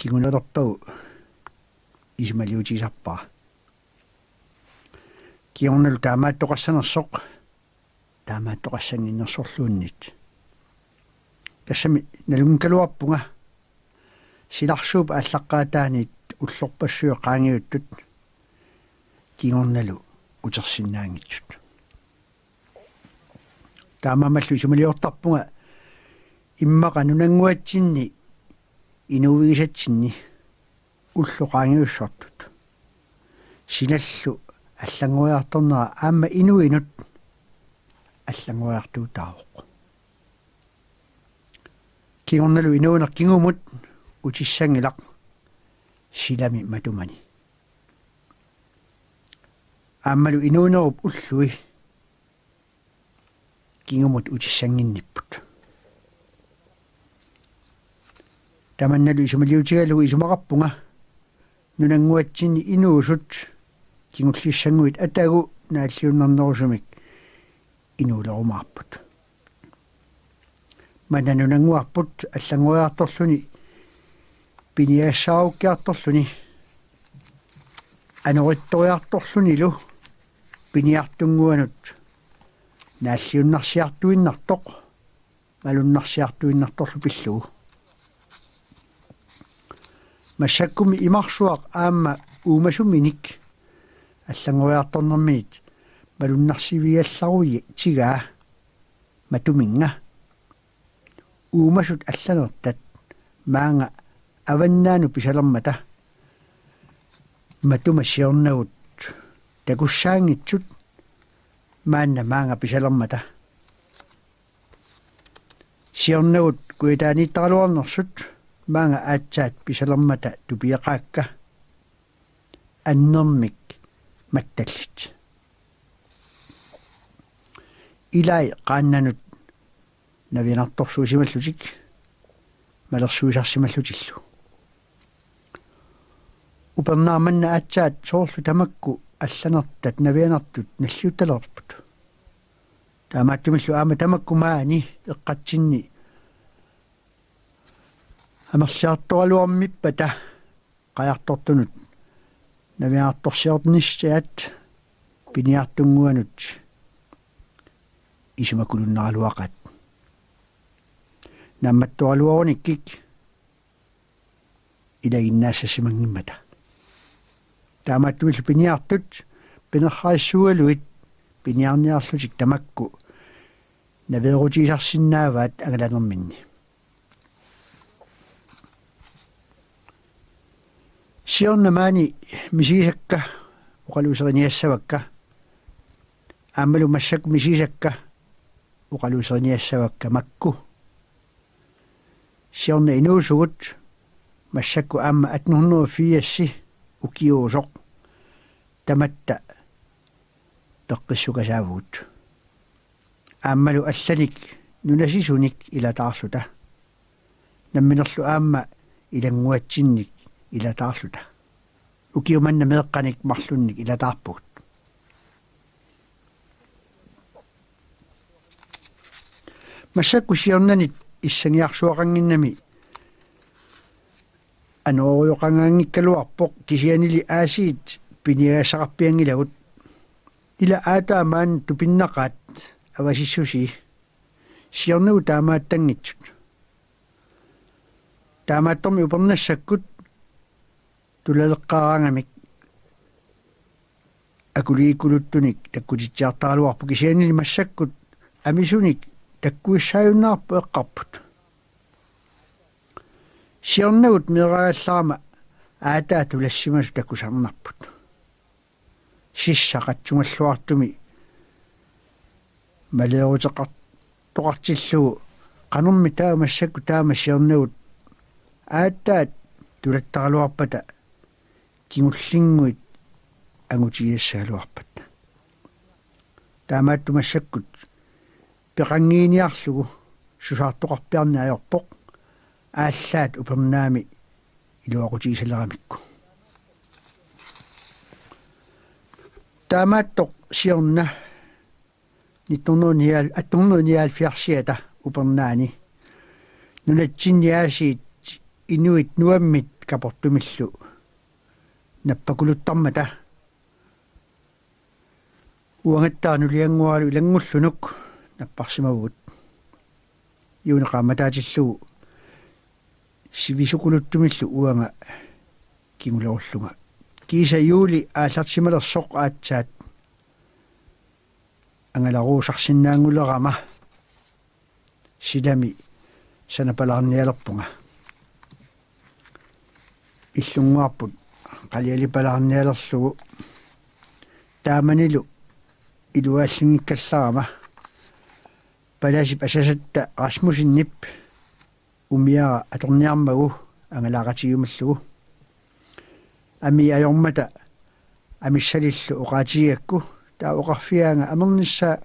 kingunerpau ismaliutisarpaa kiornal taamaattoqassanersoq taamaattoqassanginnersorluunnit kassami nalunkaluarpunga silarsuup ааллаққаатаанит уллорпассуа qaangiuttut kiornalu utersinnaangitsut таамаамаллу исумалиортарпунга иммаqa нунангуатсинни инувигисатсинни уллоqaangiussартут синаллу аллангуяарторнера аама инуинут аллангуяартуутаавоқ киорналу инуунер кингумут утиссангилақ силами матумани аамалу инуунеруп уллуи кингумут утиссангинниппут таманналу исумалиутигалугу исумақарпунга нунангуатсинни инуусут кингуллиссангуит атагу нааллиуннарнерусумик инуулерумаарпут мананунангуарпут аллангуяарторлуни пиниассаавуккиарторлуни аноритториарторлунилу пиниартунгуанут нааллиуннарсиартуиннартоқ малуннарсиартуиннарторлу пиллугу массаккуми имарсуақ аама уумасуминик аллангуяарторнэрминит малуннарсивиалларуи тигаа матуминга уумасут алланертат маанга аваннаану писалермата матума сиорнагут такуссаангитсут маанна маанга писалермата сиорнагут куитааниттаралуарнерсут маанга аатсаат писалермата тупиеқаакка аннермик матталлит илай qaannanut навинарторсуусималлутик малерсуисарсималлутиллу упернааманна аатсаат соорлу тамакку алланертат навианартут наллиутталерпут таамааттумиллу аама тамакку маани эққатсинни амерлиарторалуармиппата қаяртортунут навиарторсиорнissaat пиниартунгуанут исумакулуннаралуақат намматтуалуаруниккик илагиннаассасимангиммата таамааттумиллу пиниартут пинерхаассуалуит пиниарниарлутик тамакку наверутисарсинааваат агаланерминни сиорнамаани мисисакка оқалуусериниассавакка аамалу массак мисисакка оқалуусериниассавакка макку сиорна инуусугут массакку аама 1884 укиуусоқ таматта пеққиссукасаавуут аамалу алланик нунасисуник илатаарлута намминерлу аама илангуатсинник илатаарлута укиуманна меэққаник марлунник илатаарпугут массакку сиорнанит иссангиарсуақангиннами аноориоқангаангиккалуарпоқ кисианили аасиит пиниаасақарпиангилагут ила аатаамаан тупиннақаат авасиссуси сиорнагу таамааттангитсут таамаатторми упернассаккут тулалеққараангамик акулииккулуттуник таккутитсиартаралуарпу кисианили массаккут амисуник таккуиссааюннаарпу эққарпут сиорнагут мерааллаама аатаа тулассимасу таккусарнарпут сиссақатсунгаллуартуми малеерутеқартоқартиллугу қанерми таамассакку таама сиорнагут ааттаат тулаттаралуарпата кигуллингуит ангутиассаалуарпат таамааттумассаккут пеқангииниарлугу сусаартоқарпиарни аёрпоқ ааллаат упернаами илуақутигисалерамикку таамааттоқ сиорна 1974 упернаани нунатсинниаасиит инуит нуаммит kaportumillu nappakuluttarmata uangattaanuliangualu ilangullunuk napparsimavugut yuuneqaammataatillugu sivisukulutumillu uanga kingulorulluga kiisa yuuli aallarsimalersoq aatsaat angalaruusarsinnaangullerama silami sanapalaarnialerpunga иллунгуарпут қалиалипалаарниалерсугу тааманилу илуааллунгиккалларама паласип асасатта расмусиннип умиара аторниармагу ангалаагатигумаллугу ами аёрмата амиссалиллу оqaатигакку таа оқарфиаанга амернissaa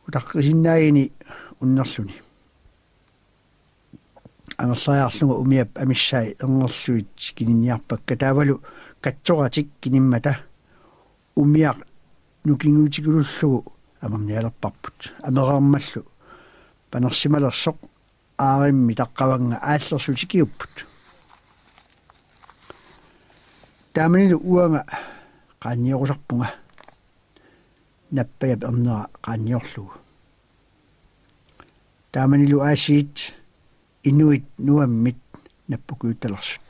утаққисиннаагини уннерлуни ангерлариарлунга умиап амиссаи эрнерлуит кининниарпакка таавалу катсоратик киниммата умиақ нукингуутикулуллугу амерниалерпарпут амераармаллу панерсималерсоқ ааримми таққаванга ааллерсутикиуппут тааманилу уанга qaanniorusarpunga nappagap ernera qaanniorlugu taamanilu aasiit inuit nuammit nappukuuttalersut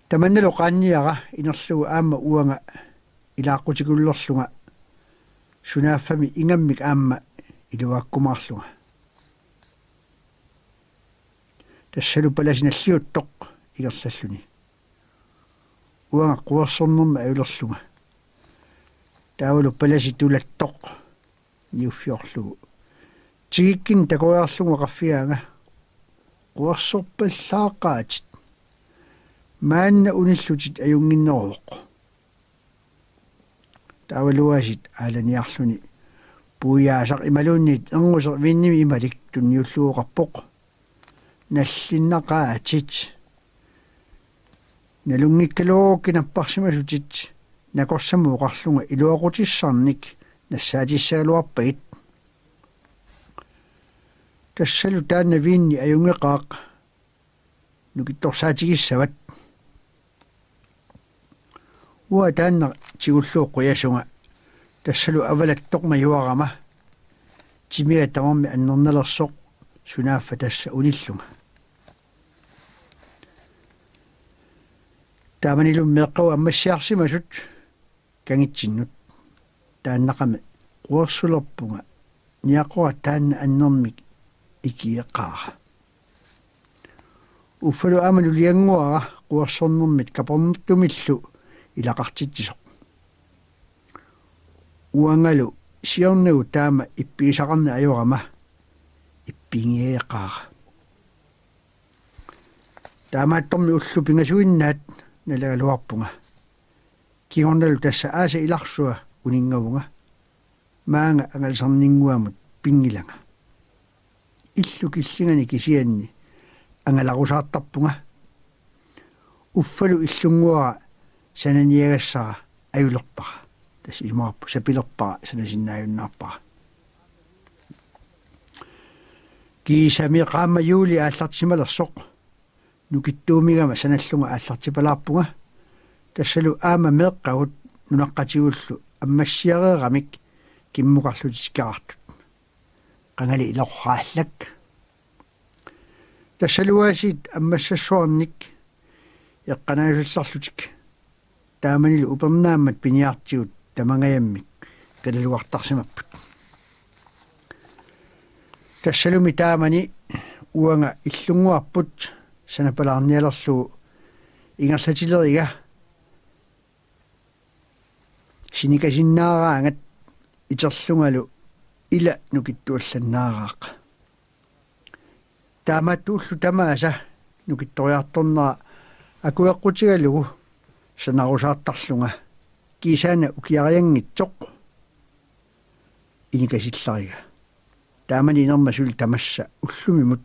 tamannalu qaanniara inerlugu aamma uanga ilaaqqutikуллерлунга sunaaffami ingammik aamma iluaakkumaarlunga tassalu palasinalliuttoq igersalluni uanga quersornerma aulерlunga taavalu palasi tulattoq niuffiorlugu tigikkin takuaarlunga qaffiaanga quersorpallaaqaatit maanna unillutit ajunginneruoq taavaluasit aalaniarluni puiyaasaq imaluunniit erngusер viinnimi imalik tunniulluuqarpoq nallinnaqaatit nalunngikkaluukinapparsimasutit nakorsamuuqarlunga iluaqutissarnik nassaatissaluarpagit tassalu taanna viinni ajungeqaaq nukittorsaatigissavат уа таанна тигуллуоққуясунга тассалу авалаттоқма юарама тимиа тамарми аннерналерсоқ сунааффа тасса униллунга тааманилум меққау аммассиарсимасут кангитсиннут тааннақами қуерсулерпунга ниаққуа таанна аннермик икиеққаара уффалу амалу лиангуара қуерсорнэрмит капорнэртумиллу илақартитсисоқ уангалу сиорнагу таама иппиисақарна ajorama иппингиеққаара таамаатторми уллу пингасуиннаат налагалуарпунга кигорналу тасса ааса иларсуа унингавунга маанга ангалсарнингуамут пингиланга иллу киллингани кисианни ангаларусаартарпунга уффалу иллунгуара сананиагассара аюлерпара тас имаарпу сапилерпара санасиннааюннаарпара кисамиқаама юули ааллартималерсоқ нукиттуумигама саналлунга ааллартипалаарпунга тассалу аама меэққагут нунаққатигуллу аммассиареерамик киммуқарлутискаартут қангали илоррааллак тассалуасит аммассассуарник эққанаасулларлутик тааманилу упернааммат пиниартигут тамангаяммик калалуартарсимаппут тассалуми таамани уанга иллунгуарпут санапалаарниалерлугу ингерлатилерига синикасиннаараангат итерлунгалу ила нукиттуалланнаараақ таамааттууллу тамааса нукитториарторнера акуэққутигалугу санарусаартарлунга кисаана укиариангитсоқ иникасилларига таамани инермасули тамасса уллумимут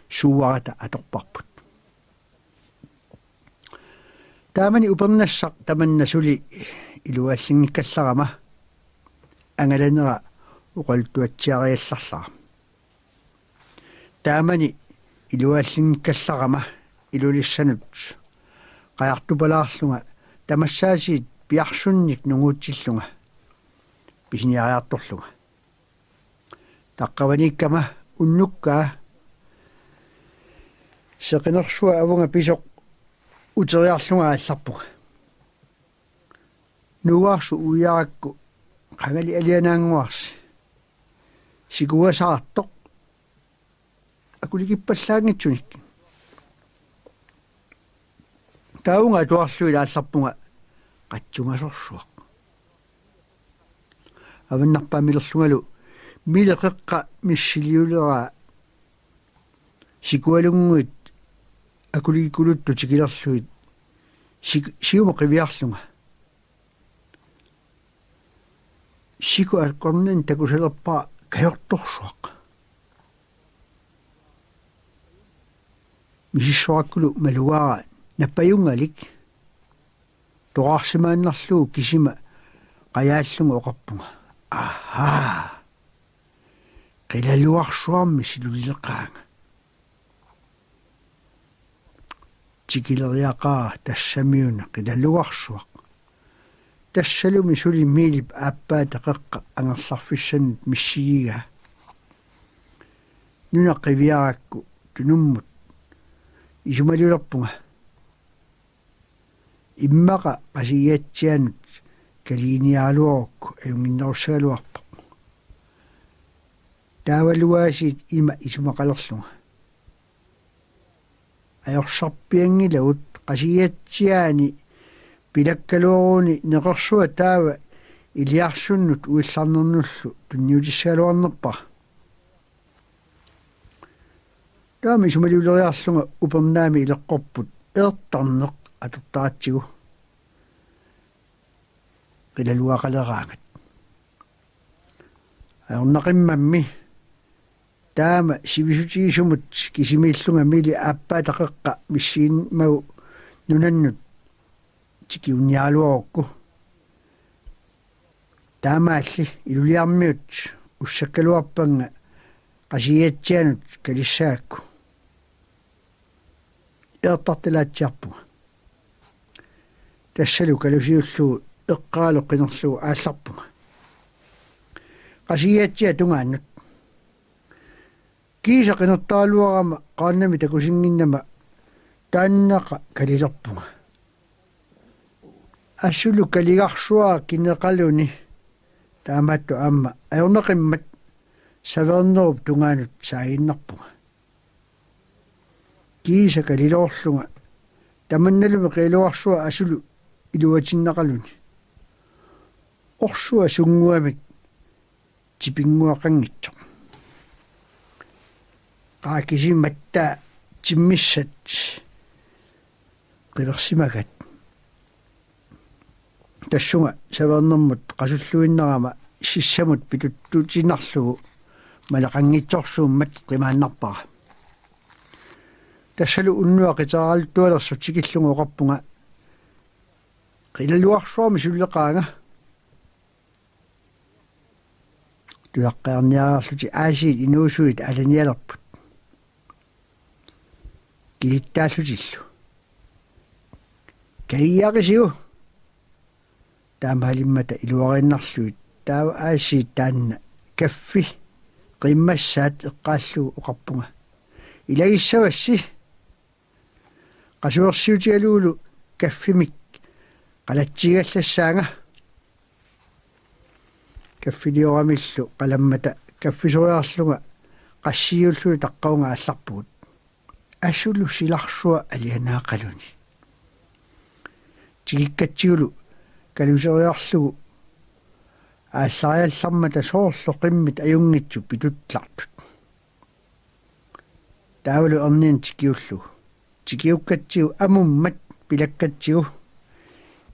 сууарата аторпарпут таамани упернассақ таманнасули илуааллингиккалларама ангаланера уқалтуатсиариалларлаа таамани илуааллингкалларама илулиссанут qajartupalaarlunga tamassaasit piarsunnik nunguutillunga pisiniariartorlunga taqqavanikkama unnukkaa seqinersua avunga pisoq uteriarlunga allarpuga nuarsu uiarakku qangali alianaanguarsi sikuasaartoq akulikippallaangitsunik taunga tuarsuila allarpunga qatsungasorsuaq avannarpaamilerlungalu mileqeqqa missiliulera sikualunguit akulikuluttu tikilerluit siuma qiviarlunga siku alqornin takusalerpa kajortorsuaq misissuakkulu maluara nappajungalik toqarsimaannarluu kisima qajaallunga oqarpunga ahaa qilaluarsuarmi silulleqaanga tikileriaqaa tassamiuna qilaluarsuaq tassalumi suli miilip aappaataqeqqa angerlarfissanut missigiga nuna qiviarakku tunummut isumalulerpunga immaqa qasiyatsianut kaliiniaaluarukku ayunginnerussagaluarpoq taavaluaasiit ima isumaqalerlunga ajorsarpiangilagut qasiyatsiaani pilakkaluaruni neqersua taava iliarsunnut uillarnernullu tunniutissagaluarnerpa taami isumaluleriarlunga upernaami ileqqorput eertarneq atortaatsigu qilaluaqaleraangat aornaqimmammi taama sivisutigisumut kisimiillunga mili aappaataqeqqa missiinmagu nunannut tikiunnialuarukku taamaalli iluliarmiut ussakkaluarpanga qasiyatsianut kalissaakku eertartilaatsiarpunga tassalu kalusiullugu eqqaalu qinerlugu aallarpunga qasiyatsia tungaannut kiisa qinertaaluarama qaannami takusinginnama taannaqa kalilerpunga assulu kaligarsuaa kineqaluni taamattu amma ajorneqimmat savernerup tungaanut saaginnarpunga kiisa kaliloorlunga tamannalumi qiluarsua asulu iluatinnaqaluni orsua sunguamik tipinguaqangitsoq qaakisimatta timmissat qilersimagat tassunga savernermut qasulluinnerama sissamut pituttutinarlugu malaqanngitsorsuummat qimaannarpara tassalu unnuaqiteraaltualersu tikillunga oqarpunga qilaluarsuarmi sulleqaanga tuaqqaarniararluti aasiit inuusuit alanialerput kilittaallutillu kaiaqisiu taamalimmata iluarinnarluit taava aasiit taanna kaffi qimmassaat eqqaallugu oqarpunga ilagissavassi qasuersiutialuulu kaffimik qalatsigallassaanga kaffilioramillu qalammata kaffisoriarlunga qassiullu taqqaunga allarpugut assulu silarsua alianaaqaluni tikikkatsiulu kaluseriarlugu аассариаллармата соорло қиммит аюнгитсу питутлартут таавалу эрниан тикиуллу тикиуккатсиу амуммат пилаккатсиу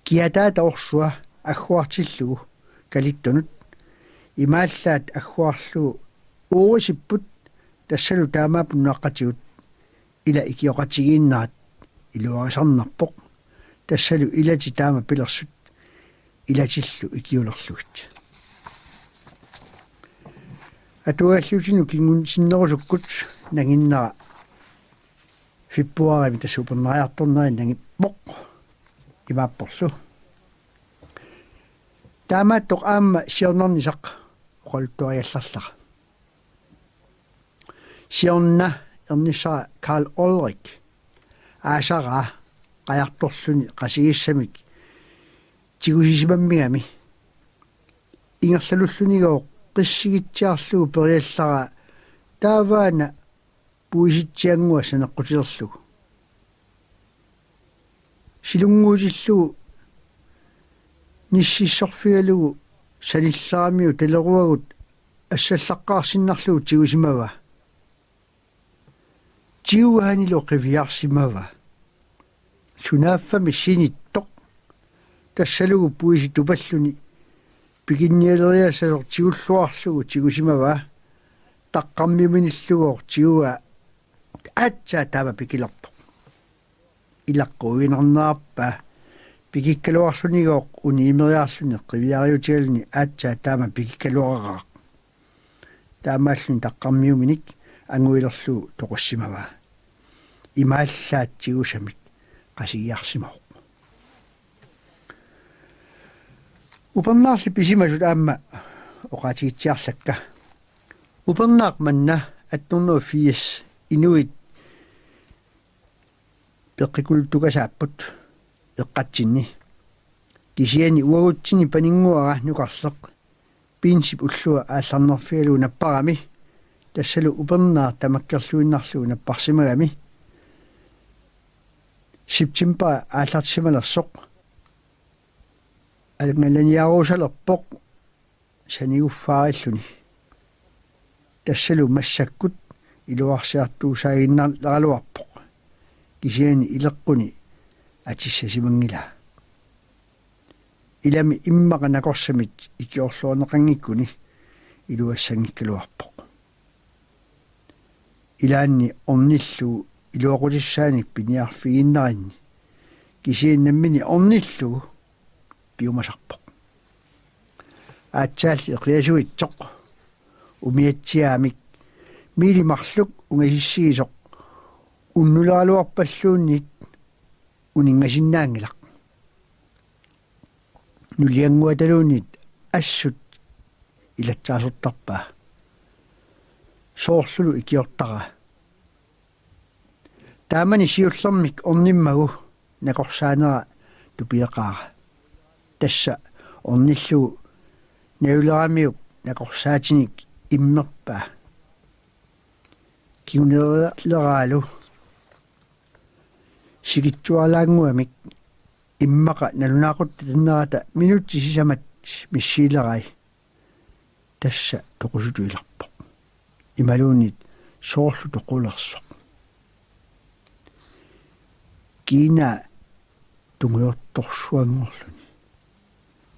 киатаата орсуа аггуартиллугу калиттунут имааллаат аггуарлугу уурисиппут тассалу таамаапун нуаққатигут ила икиоқатигииннаат илуарисарнарпоқ тассалу илати таама пилерсут илатиллу икиулерлугит атуаллуутину кингун синнерусуккут нагиннера fippuarimi tassuupernaajartornerinangi poq imaapporsu taamaattoq aamma siornernisaq oqaluttuariallarlaqa siorna ernissara Karl Ulrich aasara qajartorluni qasigissamik tigusisimamмигами ингерлалуллунигоо qissigitsiarlugu periallara taavaana puisitsiangua saneqqutilerlugu silunguusillugu nississorfigalugu sanillaramiu taleruagut ассаллаққарсиннарлугу тигусимава тиуаанилу қивиарсимава сунааффами синиттоқ тассалугу пуиси тупаллуни пикинниалериасалор тигуллуарлугу тигусимава таққармиминиллугоор тигуа атсаа таама пикилерпо илаққуинернаарпа пикиккалуарлунигоо униимериарлуни қивиариутигалуни атсаа таама пикиккалуараа таамааллуни таққармиуминик ангуилерлугу тоқуссимава имааллаат тигусамик qasigiarsimauq upernaarli pisimasut aamma oqaatigitsiarlakka upernaaq manna attornuu fiis inuit peqqikultukasaapput eqqatsinni kisiani uagutsini paninguara nukarleq piinsip ullua aallarnerfialu napparami tassalu upernaar tamakkerluinnarlugu napparsimagami September aallartimalersoq alngalaniaruusalerpoq saniuffаарilluni tassalu massakkut iluarsiartuusaaginnarleraluarpoq kisiani ileqquni atissasimanngila ilami immaqa nakorsamit ikiorluorneqangikkuni iluassangikkaluarpoq ilaanni ornillu iluaqutissaanik piniarfiginnarinni kisiinnammini ornillugu piumasarpoq aatsaalli eqiasuitsoq umiatsiaamik miilimarluk ungasissigisoq unnuleraluarpalluunnit uningasinnaangilaq nulianguataluunnit assut ilatsaasortarpaa soorlulu ikiortara taamani siullermik ornimmagu nakorsaanera tupiaqaara tassa ornillugu nauleramiuk nakorsaatinik immerpaa kiunerleraalu sigitsualaanguamik immaqa nalunaaquttinnerata minutti sisamat missiilerai tassa toqusutuilerpoq imaluunnit soorlu toqulersoq kiina tungiortorsuangorluni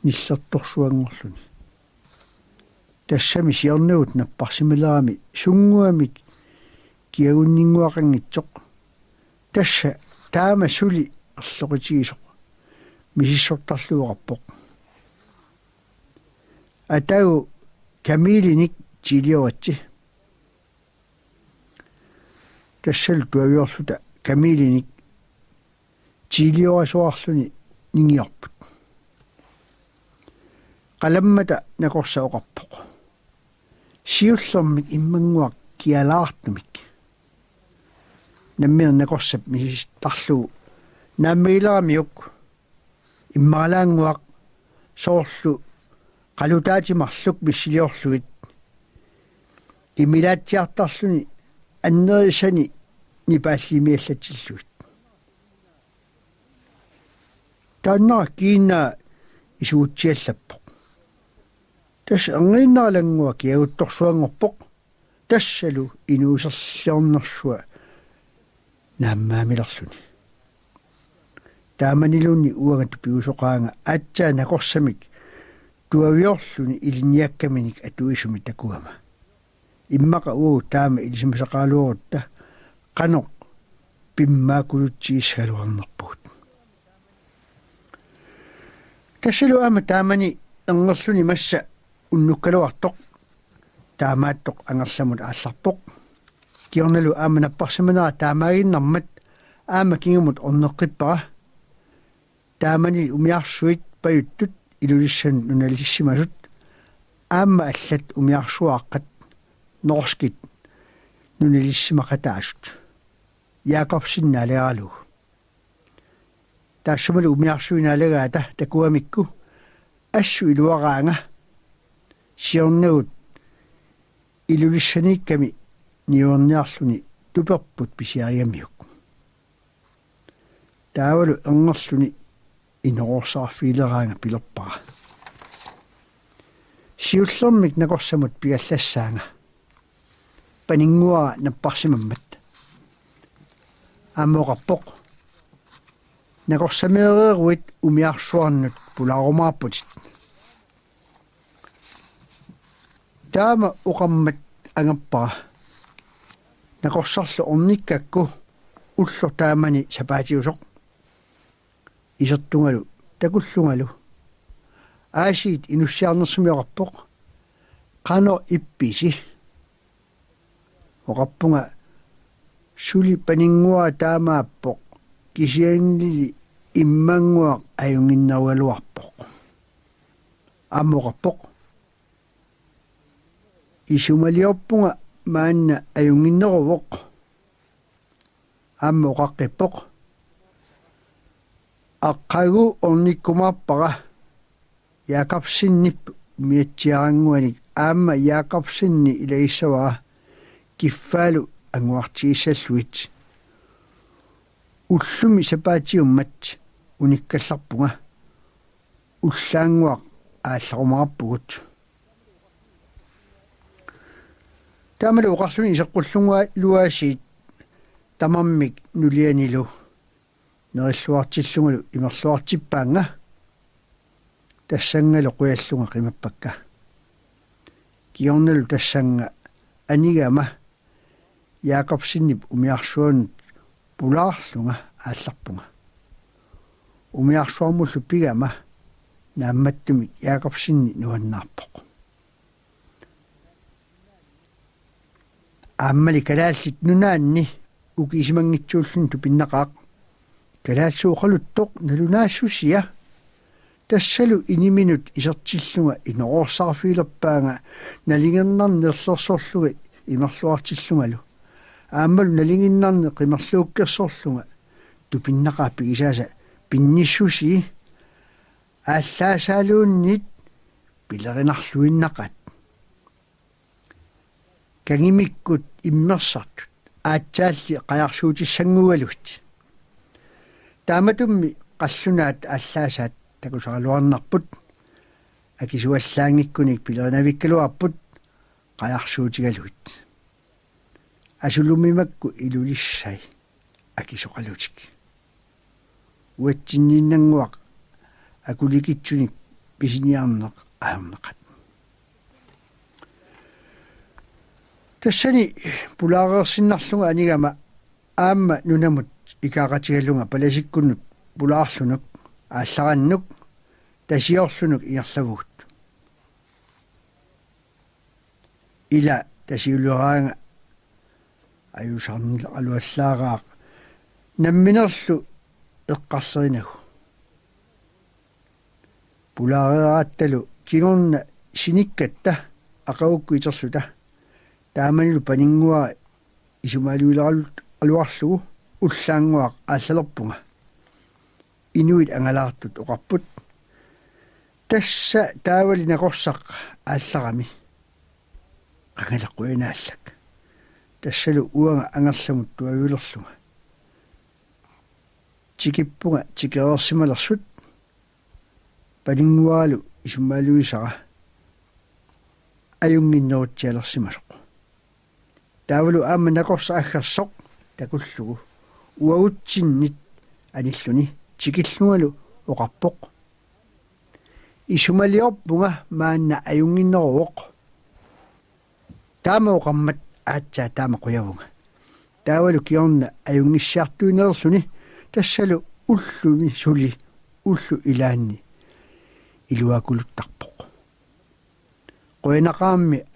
nillertorsuangorluni tassami siarnuut napparsimalerami sunguamik kiagunninguaqangitsoq tassa taama suli erloqitigisoq misissortarluuqarpoq atagu kamilinik tiliuatsi tassal tuaviorluta kamilinik tiliuasuarluni ningiorput qalammata nakorsaoqarpoq siullermik immanguaq kialaartumik nammir nakorsap misistarlugu naammiileramiuk immaalaanguaq soorlu qalutaatimarluk missiliorlugit imilaatsiartarluni annerisani nipaallimiallatsilluit taannaa kiina isuutsiallappoq tas angiinnaarlangua kiaguttorsuangorpoq tassalu inuuserliornersua naammaamilerluni taamanilunni uangatu piusoqaanga atsaa nakorsamik tuaviorluni iliniakkaminik atuisumi takuama immaqa uu taama ilisimasaqaaluorutta qanoq pimmaakulutsigissaaluarnerpugut tassalu ama taamani engerluni massa unnukkaluartoq taamaattoq angerlamut aallarpoq kiornalu ama napparsimanera taamaaginnarmat аама кингумут орнеққиппара таамани умиарсуит паюттут илулиссан нуналиссимасут аама аллат умиарсуааққат норскит нуналиссимақатаасут Jakobsinnaalearlu таассумалу умиарсуинаалегаата такуамикку ассу илуараанга сиорнагут илулиссаникками ниорниарлуни туперпут писиариамиук таавалу энгерлуни инорсаарфилераанга пилерпара сиуллэрмик накорсамут пигаллассаанга панингуара наппарсимаммат амоқарпоқ накорсамееруит умиарсуарнут пулаарумаарпутит таама оқаммат ангаппара накорсарлу орниккакку уллор таамани сапаатиусоқ исертунгалу такуллунгалу аасиит инуссиарнерсумиоқарпоқ қано ипписи оқаппунга сули панингуа таамааппоқ кисианнили иммангуа аюнгиннауалуарпоқ аммоқарпоқ исумалиорпунга маанна аюнгиннерувоқ аммоқаққиппоқ аққагу орниккумаарпара Jakobsinniп миатсиарангуаник аама Jakobsinни илаиссавара киффаалу ангуартииссаллуит уллуми сапаатиуммат униккалларпунга уллаангуақ аалларумаарпугут таамалу оқарсуни исеққуллунгуа луаасиит тамаммик нулианилу нериллуартиллугулу имерлуартиппаанга тассангалу қуяллунга қимаппакка киорналу тассанга анигама Jakobsinniп умиарсуанут пулаарлунга аалларпунга умиарсуармуллу пигама наамматтуми Jakobsinni нуаннаарпоқ ааммали калааллит нунаанни укисимангитсууллун тупиннақаақ калаалсуоқалуттоқ налунаассусия тассалу иниминут исертиллунга инорсарфилерпаанга налингернарнерлерсорлуга имерлуартиллунгалу ааммалу налингиннарне қимерлууккерсорлунга тупиннақаа пигисааса пинниссуси ааллаасаалууннит пилеринарлуиннақат кангимиккут иммерсартут аатсаалли қаярсуутиссангугалут тааматумми қаллунаат ааллаасаат такусаралуарнарпут акисуаллаангиккуник пилеринавиккалуарпут қаярсуутигалут асулумимакку илулиссай акисоқалутик уатсиннииннангуақ акуликитсуник писиниарнеқ аернеқат тассани пулаареерсиннарлунга анигама аама нунамут икаақатигаллунга паласиккуннут пулаарлунук ааллараннук тасиорлунук иерлавуут ила тасиулуараанга аюсарнил алуаллаараақ намминерлу эққарсеринагу пулаарераатталу кигорна синиккатта ақаукку итерлута тааманилу панингуа исумалуилералут алуарлугу уллаангуақ ааллалерпунга инуит ангалаартут оқарпут тасса таавали накорсақ аалларами қангалеққуинааллак тассалу уанга ангерламут туавилерлунга тикиппунга тикеерсималерсут панингуалу исумалуисара аюнгиннерутсиалерсимасоқ таавалу аама накорса аггерсоқ такуллугу уагутсиннит аниллуни тикиллугалу оқарпоқ исумалиорпунга маанна аюнгиннеруоқ таама оқаммат аатсаа таама қуявунга таавалу киорна аюнгиссаартуинерсуни тассалу уллуми сули уллу илаанни илуакулуттарпоқ қуинақаамми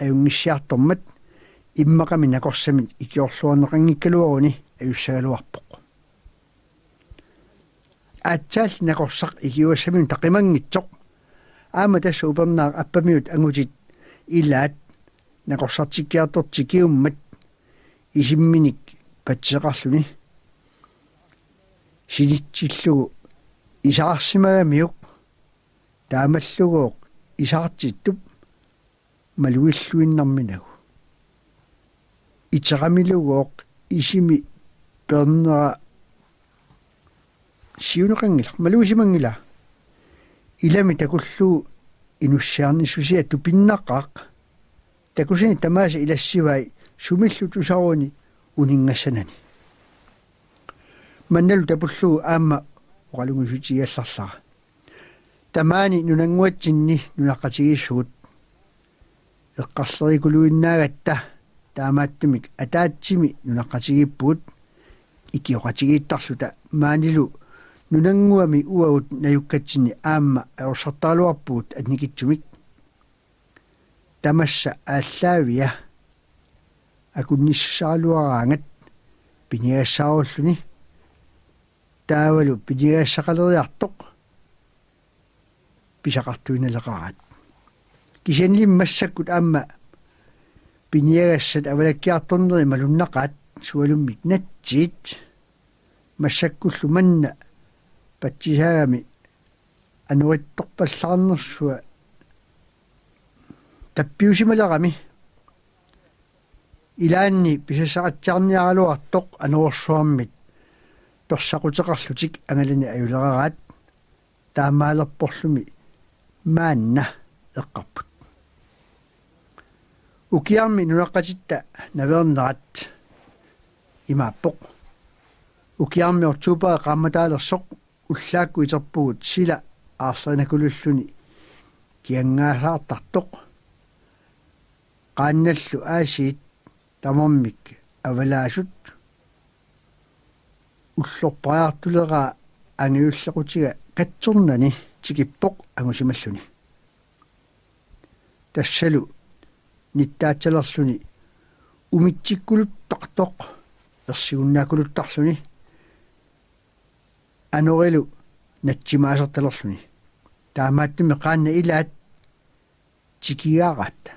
аатсаал накорсақ игиуассамин тақимангитсоқ аама тасса упернаа аппамиут ангутит илаат накорсартиккиартортикиуммат исимминик патсеқарлуни синитсиллугу исаарсимагамиук таамаллугооқ исаартиттуп малуиллуиннарминагу итерамилугооқ исими пернера сиунеқангила малуисимангила илами такуллуу инуссиарнissусиа тупиннаққаақ такусини тамааса илассивай сумиллу тусаруни унингассанани манналу тапуллуу аама оқалунгусутигалларлара тамаани нунангуатсинни нунаққатигиссугут эққарлерикулуиннаагатта таамааттумик атаатсими нунаққатигиппугут икиоқатигииттарлута маанилу нунангуами уагут наюккатсини аама аорсартаалуарпугут атникитсумик тамасса ааллаавия акунниссаалуараангат пиниассааруллуни таавалу пиниассақалериартоқ писақартуиналеқараат кисанлим массаккут аама пиниагассат авалаккиарторнери малуннақаат суалуммик натсиит массаккуллу манна патсисаагами ануатторпаллаарнерсуа таппиусималерами илаанни писасақатсаарниаралуартоқ ануорсуармит персақутеқарлутик ангалани аюлерараат таамаалерпорлуми маанна эққарпут укиарми нунаққатитта навернерат имааппоқ укиарми ортупаа қамматаалерсоқ уллаакку итерпугут сила аарсеринакулуллуни киангаасаартартоқ qaanналлу аасиит тамормик авалаасут уллорпаартулераа ангиуллеқутига катсорнани тикиппоқ ангусималлуни тассалу ниттаатсалерлуни умитсиккулуттартоқ ерсигуннаакулуттарлуни анорилу натсимаасерталерлуни таамааттуми qaanna илаат тикиаараатта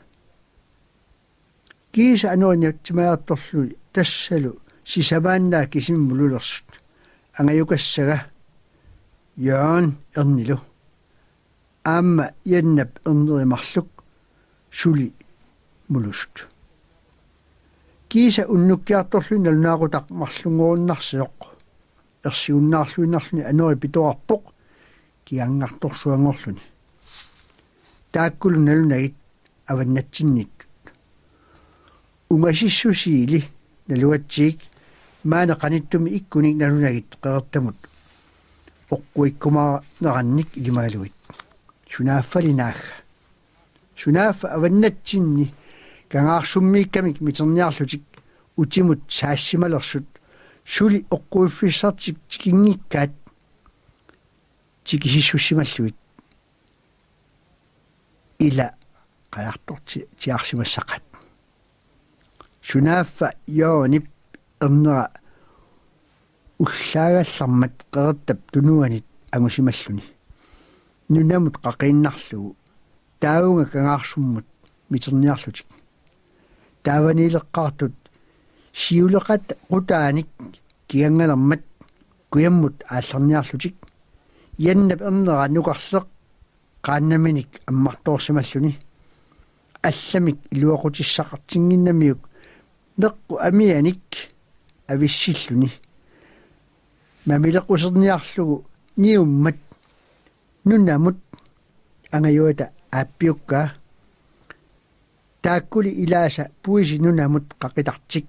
киса ануаниатсимаарторлуни тассалу сисавааннаа кисиммулулерсут ангаюкассага яан эрнилу аама яннап эрнеримарлук сули мулуст киса уннуккиарторлуни налунаагутақ марлунгууннарсиоқ ерсиуннаарлуиннарлуни ануи питуарпоқ киангарторсуангорлуни тааккулу налунагит аваннатсинник унгасиссусиили налуатсиик маана qaниттуми иккуник налунагит qeertamut оққуиккумаарнеранник илимаалуит сунааффалинаага сунааффа аваннатсинни кангаарсуммииккамик митерниарлутик утимут саассималерсут сули оққуиффиссартик тикингиккаат тикисиссуссималлуит ила qaartorti tiarsimassaqat сунааффа йоонип эрнера уллаагаллармат qeertap тунуанит ангусималлуни нунамут qaqииннарлугу таавунга кангаарсуммут митерниарлутик тааванилеққартут сиулеқат qutaanik киангалермат куяммут ааллерниарлутик яннап эрнера нукарлеқ qaannaminik аммарторсималлуни алламик илуақутиссақартингиннамиук меққу амианик ависсиллуни мамилеқусерниарлугу ниуммат нунамут ангаюата ааппиукка тааккули илааса пуиси нунамут қақитартик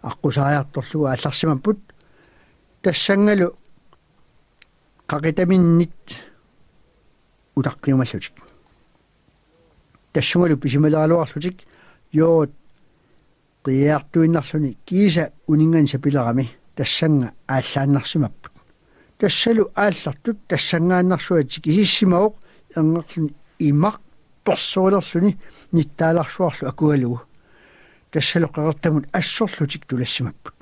аққусаариарторлугу алларсимаппут тассангалу қақитаминнит утаққиумаллутик тассунгалу писималаалуарлутик ёот қиаартуиннарлуни киса унинган сапилерами тассанга ааллааннарсимаппут тассалу ааллартут тассангааннарсуатик кисиссимаоқ эрнерлуни имақ торсуулерлуни ниттааларсуарлу акуалугу тассалу қеэртамут ассорлутик тулассимаппут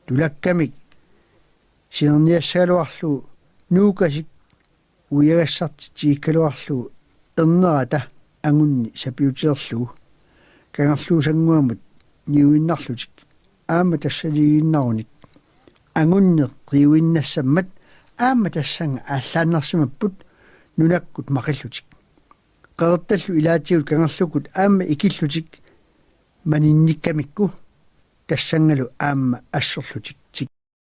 тулаккамик синерниассаалуарлу nuukasik uiagassartitiikkaluarlu ernerata angunni sapiuteerlu kangarluusanguamut niuinnarlutik aama tassaligiinnarunit angunneq riuinnassammat aama tassanga aallaannersimapput nunakkut maqillutik qertallu ilaatigut kangarlukut aama ikillutik maninnikkamikku tassangalu aama assorlutik